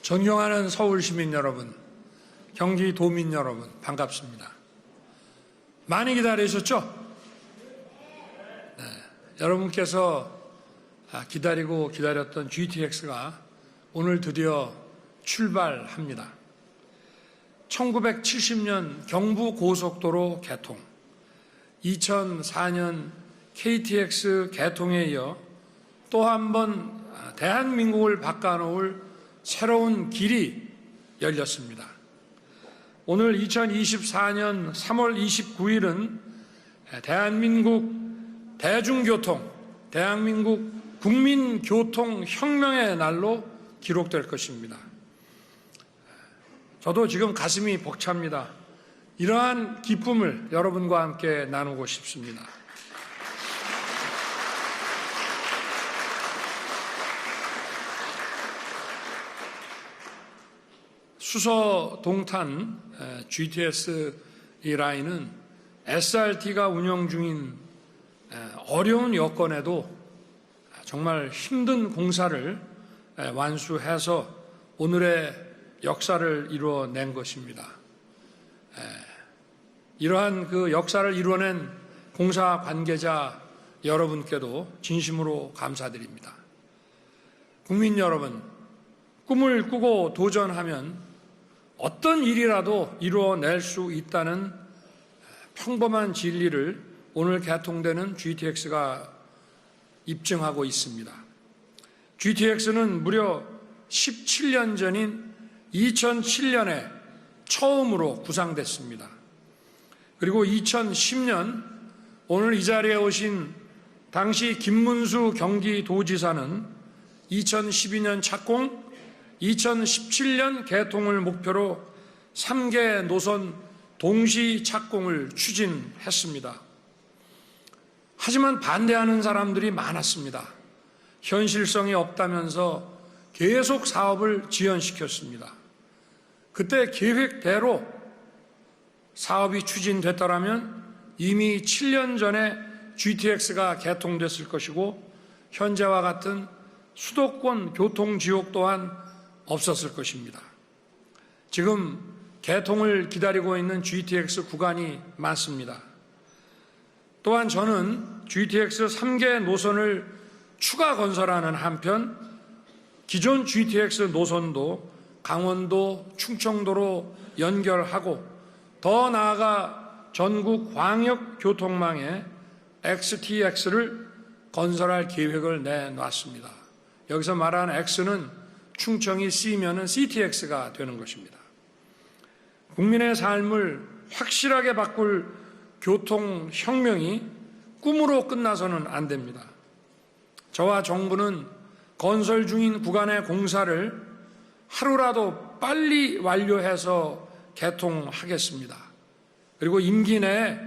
존경하는 서울시민 여러분, 경기도민 여러분, 반갑습니다. 많이 기다리셨죠? 네, 여러분께서 기다리고 기다렸던 GTX가 오늘 드디어 출발합니다. 1970년 경부고속도로 개통, 2004년 KTX 개통에 이어 또 한 번 대한민국을 바꿔놓을 새로운 길이 열렸습니다. 오늘 2024년 3월 29일은 대한민국 대중교통, 대한민국 국민교통혁명의 날로 기록될 것입니다. 저도 지금 가슴이 벅찹니다. 이러한 기쁨을 여러분과 함께 나누고 싶습니다. 수서 동탄 GTX 이 라인은 SRT가 운영 중인 어려운 여건에도 정말 힘든 공사를 완수해서 오늘의 역사를 이루어낸 것입니다. 이러한 그 역사를 이루어낸 공사 관계자 여러분께도 진심으로 감사드립니다. 국민 여러분, 꿈을 꾸고 도전하면 어떤 일이라도 이루어낼 수 있다는 평범한 진리를 오늘 개통되는 GTX가 입증하고 있습니다. GTX는 무려 17년 전인 2007년에 처음으로 구상됐습니다. 그리고 2010년 오늘 이 자리에 오신 당시 김문수 경기도지사는 2012년 착공, 2017년 개통을 목표로 3개 노선 동시 착공을 추진했습니다. 하지만 반대하는 사람들이 많았습니다. 현실성이 없다면서 계속 사업을 지연시켰습니다. 그때 계획대로 사업이 추진됐더라면 이미 7년 전에 GTX가 개통됐을 것이고 현재와 같은 수도권 교통지옥 또한 없었을 것입니다. 지금 개통을 기다리고 있는 GTX 구간이 많습니다. 또한 저는 GTX 3개 노선을 추가 건설하는 한편 기존 GTX 노선도 강원도, 충청도로 연결하고 더 나아가 전국 광역 교통망에 XTX를 건설할 계획을 내놨습니다. 여기서 말하는 X는 충청이 C면은 CTX가 되는 것입니다. 국민의 삶을 확실하게 바꿀 교통혁명이 꿈으로 끝나서는 안 됩니다. 저와 정부는 건설 중인 구간의 공사를 하루라도 빨리 완료해서 개통하겠습니다. 그리고 임기 내에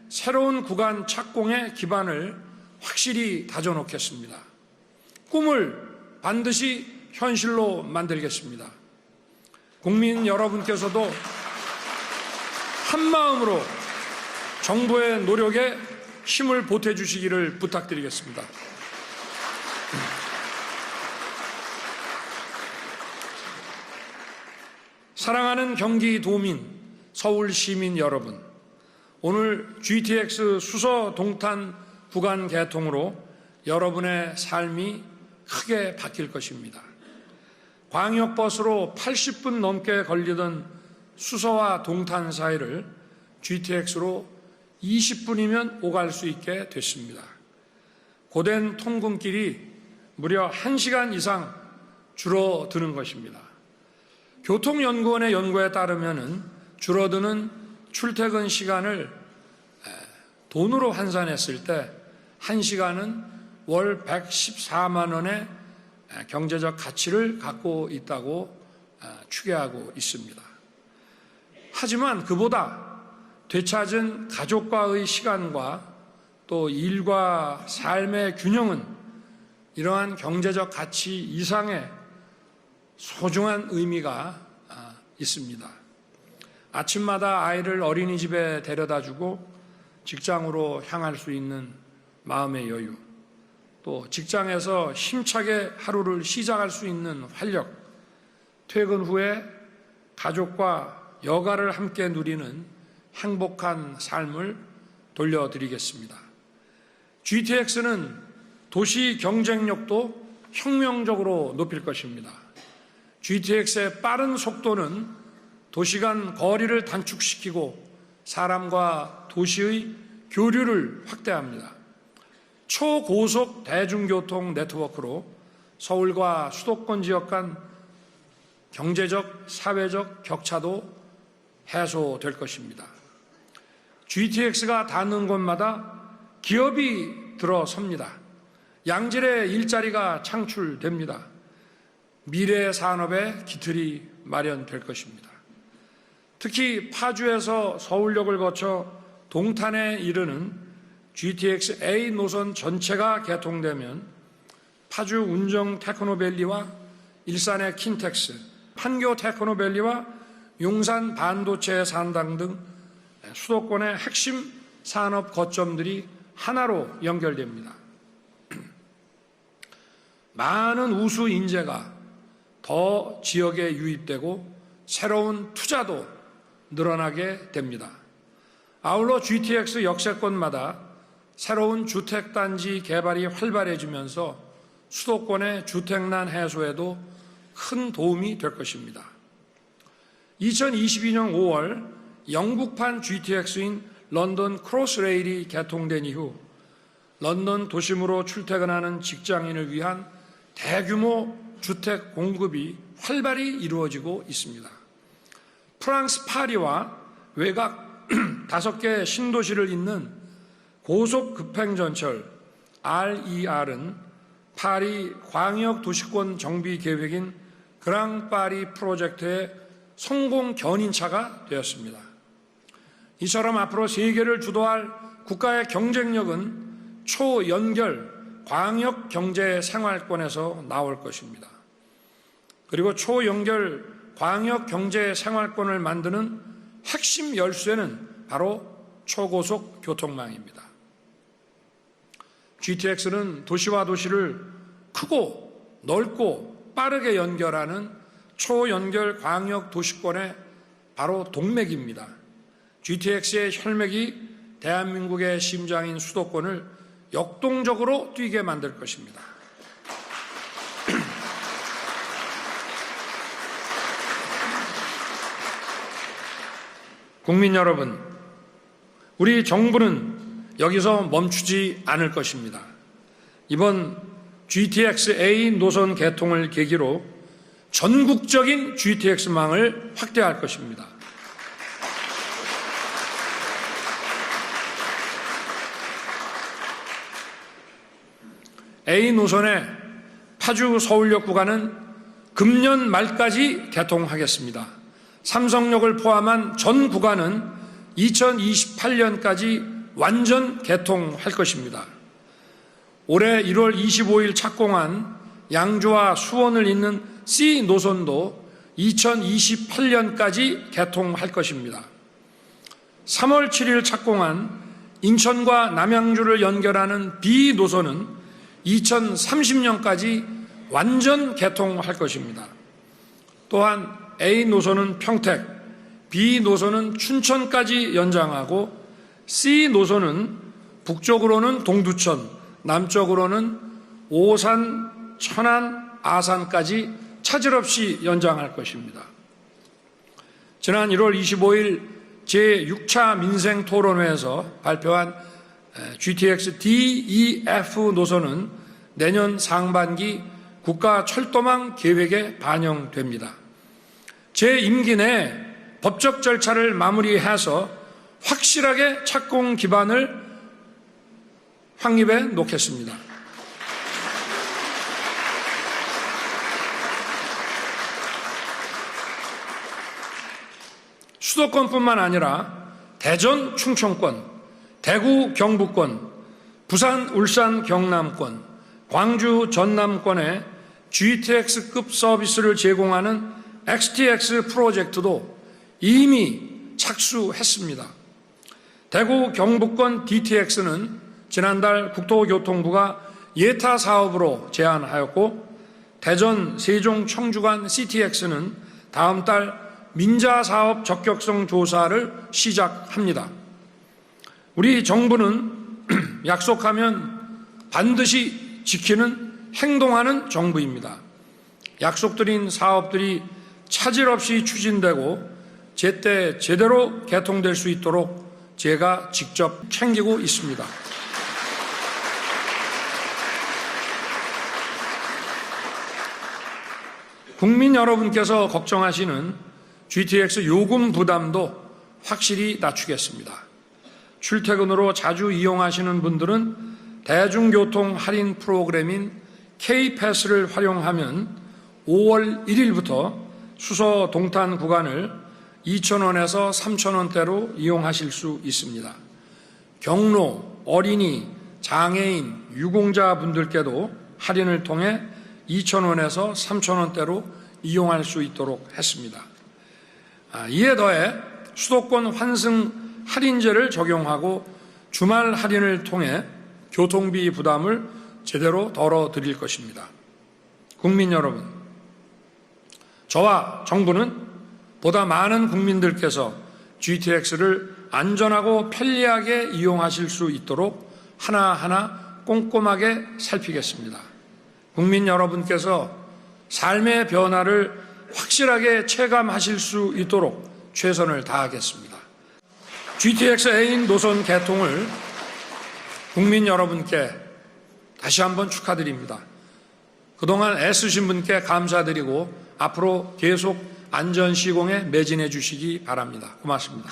새로운 구간 착공의 기반을 확실히 다져놓겠습니다. 꿈을 반드시 현실로 만들겠습니다. 국민 여러분께서도 한마음으로 정부의 노력에 힘을 보태주시기를 부탁드리겠습니다. 사랑하는 경기도민, 서울시민 여러분, 오늘 GTX 수서 동탄 구간 개통으로 여러분의 삶이 크게 바뀔 것입니다. 광역버스로 80분 넘게 걸리던 수서와 동탄 사이를 GTX로 20분이면 오갈 수 있게 됐습니다. 고된 통근길이 무려 1시간 이상 줄어드는 것입니다. 교통연구원의 연구에 따르면 줄어드는 출퇴근 시간을 돈으로 환산했을 때 1시간은 월 114만 원의 경제적 가치를 갖고 있다고 추계하고 있습니다. 하지만 그보다 되찾은 가족과의 시간과 또 일과 삶의 균형은 이러한 경제적 가치 이상의 소중한 의미가 있습니다. 아침마다 아이를 어린이집에 데려다주고 직장으로 향할 수 있는 마음의 여유, 또 직장에서 힘차게 하루를 시작할 수 있는 활력, 퇴근 후에 가족과 여가를 함께 누리는 행복한 삶을 돌려드리겠습니다. GTX는 도시 경쟁력도 혁명적으로 높일 것입니다. GTX의 빠른 속도는 도시 간 거리를 단축시키고 사람과 도시의 교류를 확대합니다. 초고속 대중교통 네트워크로 서울과 수도권 지역 간 경제적, 사회적 격차도 해소될 것입니다. GTX가 닿는 곳마다 기업이 들어섭니다. 양질의 일자리가 창출됩니다. 미래 산업의 기틀이 마련될 것입니다. 특히 파주에서 서울역을 거쳐 동탄에 이르는 GTX A 노선 전체가 개통되면 파주 운정 테크노밸리와 일산의 킨텍스, 판교 테크노밸리와 용산 반도체 산당 등 수도권의 핵심 산업 거점들이 하나로 연결됩니다. 많은 우수 인재가 더 지역에 유입되고 새로운 투자도 늘어나게 됩니다. 아울러 GTX 역세권마다 새로운 주택단지 개발이 활발해지면서 수도권의 주택난 해소에도 큰 도움이 될 것입니다. 2022년 5월 영국판 GTX인 런던 크로스레일이 개통된 이후 런던 도심으로 출퇴근하는 직장인을 위한 대규모 주택 공급이 활발히 이루어지고 있습니다. 프랑스 파리와 외곽 5개 신도시를 잇는 고속 급행전철 RER은 파리 광역 도시권 정비 계획인 그랑파리 프로젝트의 성공 견인차가 되었습니다. 이처럼 앞으로 세계를 주도할 국가의 경쟁력은 초연결 광역 경제 생활권에서 나올 것입니다. 그리고 초연결 광역 경제 생활권을 만드는 핵심 열쇠는 바로 초고속 교통망입니다. GTX는 도시와 도시를 크고 넓고 빠르게 연결하는 초연결 광역 도시권의 바로 동맥입니다. GTX의 혈맥이 대한민국의 심장인 수도권을 역동적으로 뛰게 만들 것입니다. 국민 여러분, 우리 정부는 여기서 멈추지 않을 것입니다. 이번 GTX-A 노선 개통을 계기로 전국적인 GTX망을 확대할 것입니다. A 노선의 파주 서울역 구간은 금년 말까지 개통하겠습니다. 삼성역을 포함한 전 구간은 2028년까지 완전 개통할 것입니다. 올해 1월 25일 착공한 양주와 수원을 잇는 C 노선도 2028년까지 개통할 것입니다. 3월 7일 착공한 인천과 남양주를 연결하는 B 노선은 2030년까지 완전 개통할 것입니다. 또한 A 노선은 평택, B 노선은 춘천까지 연장하고 C 노선은 북쪽으로는 동두천, 남쪽으로는 오산, 천안, 아산까지 차질 없이 연장할 것입니다. 지난 1월 25일 제6차 민생토론회에서 발표한 GTX DEF 노선은 내년 상반기 국가철도망 계획에 반영됩니다. 제 임기 내 법적 절차를 마무리해서 확실하게 착공 기반을 확립해 놓겠습니다. 수도권뿐만 아니라 대전 충청권, 대구 경북권, 부산 울산 경남권, 광주 전남권에 GTX급 서비스를 제공하는 XTX 프로젝트도 이미 착수했습니다. 대구 경북권 DTX는 지난달 국토교통부가 예타 사업으로 제안하였고 대전 세종 청주 간 CTX는 다음 달 민자사업 적격성 조사를 시작합니다. 우리 정부는 약속하면 반드시 지키는 행동하는 정부입니다. 약속드린 사업들이 차질 없이 추진되고 제때 제대로 개통될 수 있도록 제가 직접 챙기고 있습니다. 국민 여러분께서 걱정하시는 GTX 요금 부담도 확실히 낮추겠습니다. 출퇴근으로 자주 이용하시는 분들은 대중교통 할인 프로그램인 K패스를 활용하면 5월 1일부터 수서 동탄 구간을 2,000원에서 3,000원대로 이용하실 수 있습니다. 경로, 어린이, 장애인, 유공자 분들께도 할인을 통해 2,000원에서 3,000원대로 이용할 수 있도록 했습니다. 이에 더해 수도권 환승 할인제를 적용하고 주말 할인을 통해 교통비 부담을 제대로 덜어드릴 것입니다. 국민 여러분, 저와 정부는 보다 많은 국민들께서 GTX를 안전하고 편리하게 이용하실 수 있도록 하나하나 꼼꼼하게 살피겠습니다. 국민 여러분께서 삶의 변화를 확실하게 체감하실 수 있도록 최선을 다하겠습니다. GTX A인 노선 개통을 국민 여러분께 다시 한번 축하드립니다. 그동안 애쓰신 분께 감사드리고 앞으로 계속 안전 시공에 매진해 주시기 바랍니다. 고맙습니다.